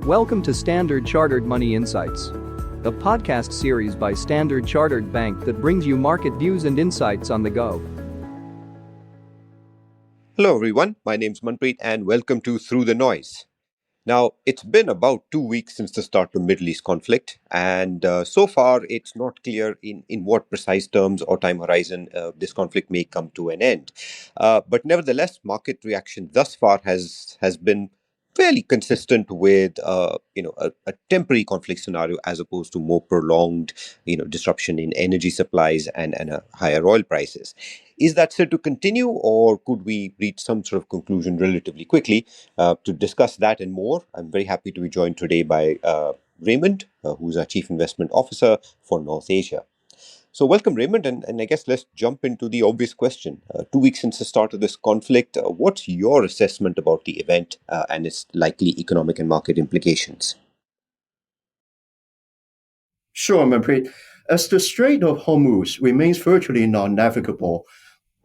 Welcome to Standard Chartered Money Insights, a podcast series by Standard Chartered Bank that brings you market views and insights on the go. Hello everyone, my name's Manpreet and welcome to Through the Noise. Now, it's been about 2 weeks since the start of the Middle East conflict, and so far it's not clear in what precise terms or time horizon this conflict may come to an end. But nevertheless, market reaction thus far has been fairly consistent with a temporary conflict scenario as opposed to more prolonged disruption in energy supplies and higher oil prices. Is that set to continue, or could we reach some sort of conclusion relatively quickly? To discuss that and more, I'm very happy to be joined today by Raymond, who's our Chief Investment Officer for North Asia. So welcome, Raymond, and I guess let's jump into the obvious question. 2 weeks since the start of this conflict, what's your assessment about the event and its likely economic and market implications? Sure, Manpreet. As the Strait of Hormuz remains virtually non-navigable,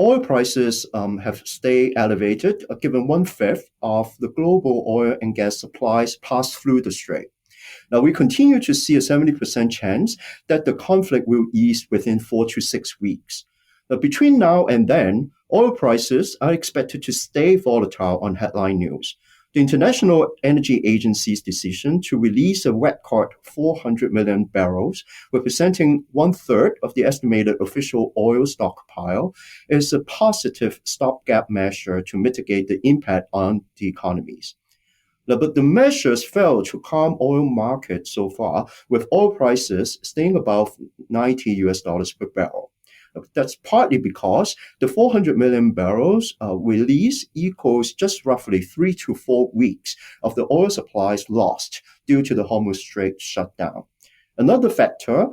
oil prices have stayed elevated, given one-fifth of the global oil and gas supplies pass through the strait. Now, we continue to see a 70% chance that the conflict will ease within 4 to 6 weeks. Between now and then, oil prices are expected to stay volatile on headline news. The International Energy Agency's decision to release a record 400 million barrels, representing one-third of the estimated official oil stockpile, is a positive stopgap measure to mitigate the impact on the economies. But the measures failed to calm oil markets so far, with oil prices staying above $90 per barrel. That's partly because the 400 million barrels release equals just roughly 3 to 4 weeks of the oil supplies lost due to the Hormuz Strait shutdown. Another factor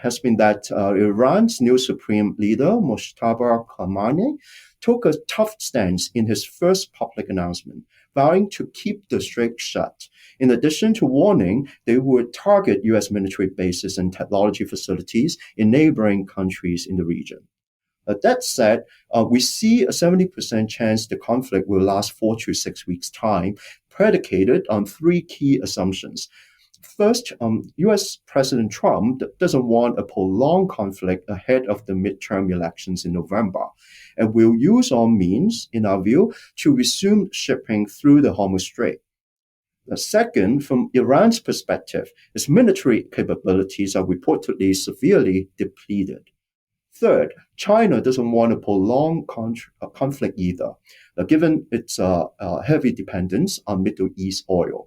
has been that Iran's new supreme leader, Mojtaba Khamenei, took a tough stance in his first public announcement, vowing to keep the strait shut, in addition to warning they would target U.S. military bases and technology facilities in neighboring countries in the region. That said, we see a 70% chance the conflict will last 4 to 6 weeks' time, predicated on 3 key assumptions. First, U.S. President Trump doesn't want a prolonged conflict ahead of the midterm elections in November, and will use all means, in our view, to resume shipping through the Hormuz Strait. Second, from Iran's perspective, its military capabilities are reportedly severely depleted. Third, China doesn't want a prolonged conflict either, given its heavy dependence on Middle East oil.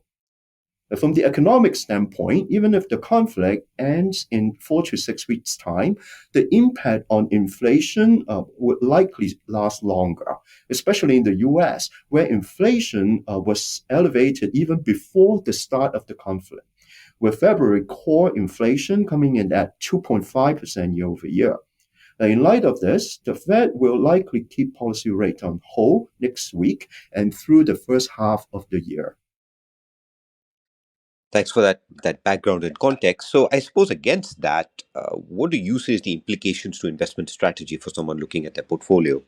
From the economic standpoint, even if the conflict ends in 4 to 6 weeks' time, the impact on inflation would likely last longer, especially in the US, where inflation was elevated even before the start of the conflict, with February core inflation coming in at 2.5% year over year. In light of this, the Fed will likely keep policy rate on hold next week and through the first half of the year. Thanks for that background and context. So I suppose against that, what do you see as the implications to investment strategy for someone looking at their portfolio?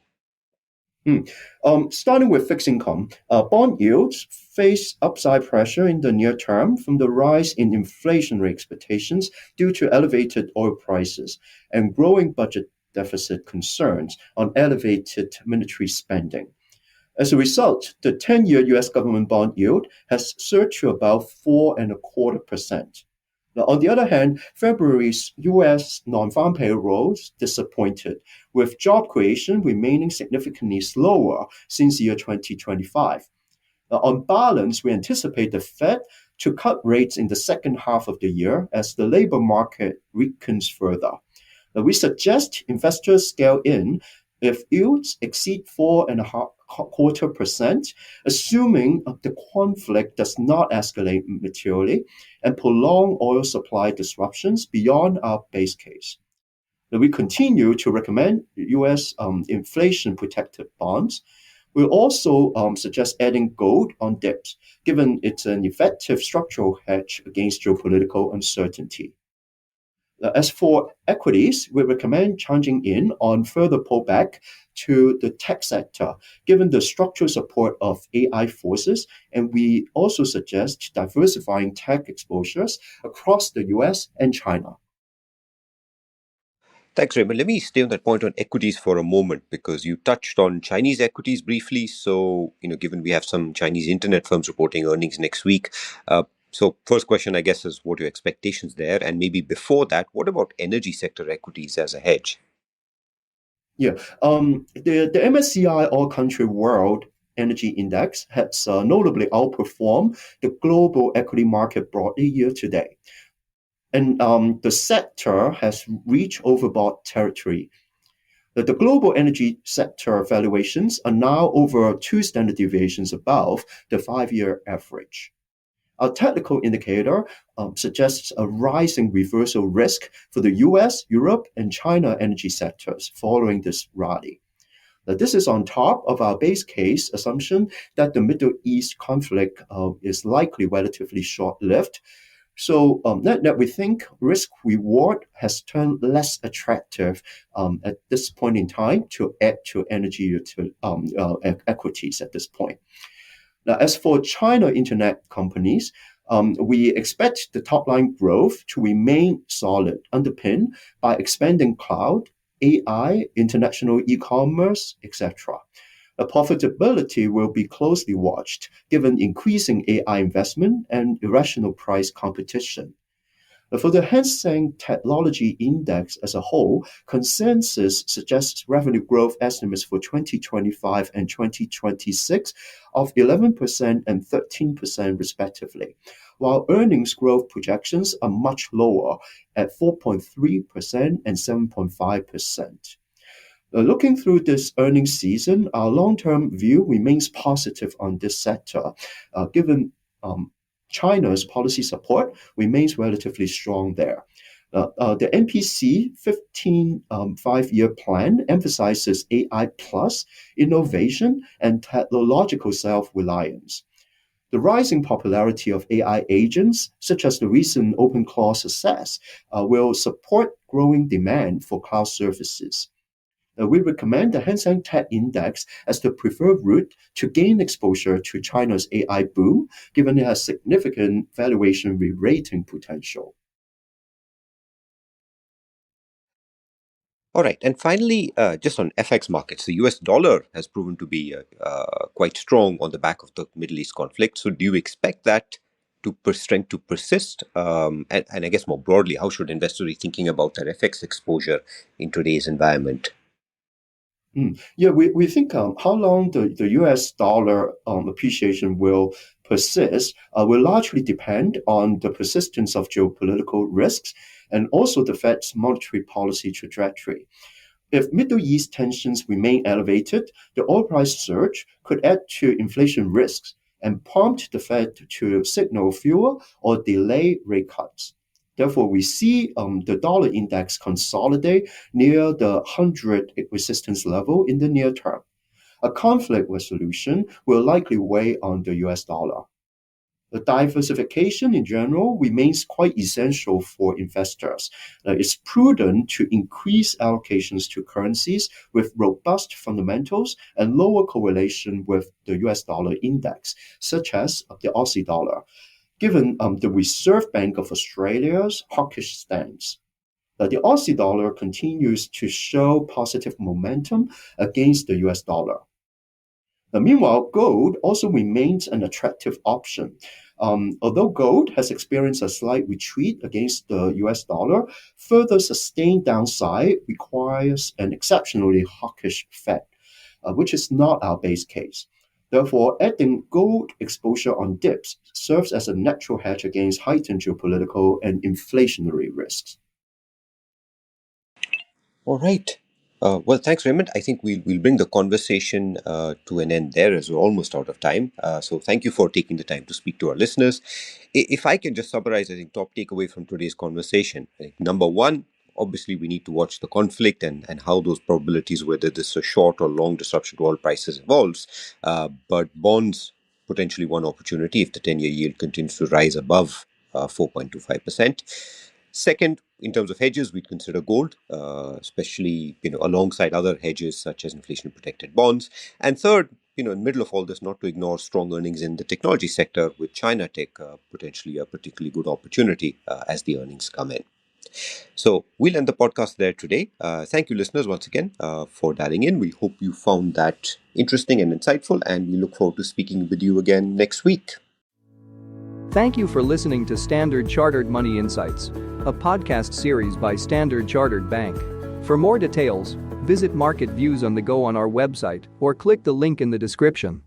Starting with fixed income, bond yields face upside pressure in the near term from the rise in inflationary expectations due to elevated oil prices and growing budget deficit concerns on elevated military spending. As a result, the 10-year U.S. government bond yield has surged to about 4.25%. Now, on the other hand, February's U.S. non-farm payrolls disappointed, with job creation remaining significantly slower since the year 2025. Now, on balance, we anticipate the Fed to cut rates in the second half of the year as the labor market weakens further. Now, we suggest investors scale in if yields exceed 4.25%, assuming the conflict does not escalate materially and prolong oil supply disruptions beyond our base case. Now, we continue to recommend U.S. inflation-protected bonds. We also suggest adding gold on dips, given it's an effective structural hedge against geopolitical uncertainty. As for equities, we recommend changing in on further pullback to the tech sector, given the structural support of AI forces, and we also suggest diversifying tech exposures across the US and China. Thanks, Raymond. Let me stay on that point on equities for a moment because you touched on Chinese equities briefly. So, given we have some Chinese internet firms reporting earnings next week, so first question, I guess, is what are your expectations there? And maybe before that, what about energy sector equities as a hedge? Yeah, the MSCI All Country World Energy Index has notably outperformed the global equity market broadly year to date. And the sector has reached overbought territory. The global energy sector valuations are now over two standard deviations above the 5 year average. Our technical indicator suggests a rising reversal risk for the US, Europe, and China energy sectors following this rally. Now, this is on top of our base case assumption that the Middle East conflict is likely relatively short lived. So net, we think risk reward has turned less attractive at this point in time to add to energy equities at this point. Now, as for China internet companies, we expect the top line growth to remain solid, underpinned by expanding cloud, AI, international e-commerce, etc. The profitability will be closely watched given increasing AI investment and irrational price competition. For the Hang Seng Technology Index as a whole, consensus suggests revenue growth estimates for 2025 and 2026 of 11% and 13% respectively, while earnings growth projections are much lower at 4.3% and 7.5%. Looking through this earnings season, our long-term view remains positive on this sector, given China's policy support remains relatively strong there. The NPC 15 5-year plan emphasizes AI plus innovation and technological self-reliance. The rising popularity of AI agents, such as the recent OpenClaw success, will support growing demand for cloud services. We recommend the Hang Seng Tech Index as the preferred route to gain exposure to China's AI boom, given it has significant valuation re-rating potential. All right. And finally, just on FX markets, the US dollar has proven to be quite strong on the back of the Middle East conflict. So do you expect that strength to persist? And I guess more broadly, how should investors be thinking about their FX exposure in today's environment? Yeah, we think how long the US dollar appreciation will persist will largely depend on the persistence of geopolitical risks and also the Fed's monetary policy trajectory. If Middle East tensions remain elevated, the oil price surge could add to inflation risks and prompt the Fed to signal fewer or delay rate cuts. Therefore, we see the dollar index consolidate near the 100 resistance level in the near term. A conflict resolution will likely weigh on the US dollar. The diversification in general remains quite essential for investors. It's prudent to increase allocations to currencies with robust fundamentals and lower correlation with the US dollar index, such as the Aussie dollar, given the Reserve Bank of Australia's hawkish stance. The Aussie dollar continues to show positive momentum against the US dollar. Meanwhile, gold also remains an attractive option. Although gold has experienced a slight retreat against the US dollar, further sustained downside requires an exceptionally hawkish Fed, which is not our base case. Therefore, adding gold exposure on dips serves as a natural hedge against heightened geopolitical and inflationary risks. All right. Well, thanks, Raymond. I think we'll bring the conversation to an end there as we're almost out of time. So thank you for taking the time to speak to our listeners. If I can just summarize, I think top takeaway from today's conversation. I think number one, obviously we need to watch the conflict and how those probabilities, whether this is a short or long disruption to oil prices evolves. But bonds, potentially one opportunity if the 10-year yield continues to rise above 4.25%. Second, in terms of hedges, we'd consider gold, especially alongside other hedges such as inflation-protected bonds. And third, in the middle of all this, not to ignore strong earnings in the technology sector, with China tech potentially a particularly good opportunity as the earnings come in. So we'll end the podcast there today. Thank you, listeners, once again for dialing in. We hope you found that interesting and insightful, and we look forward to speaking with you again next week. Thank you for listening to Standard Chartered Money Insights, a podcast series by Standard Chartered Bank. For more details, visit Market Views on the Go on our website or click the link in the description.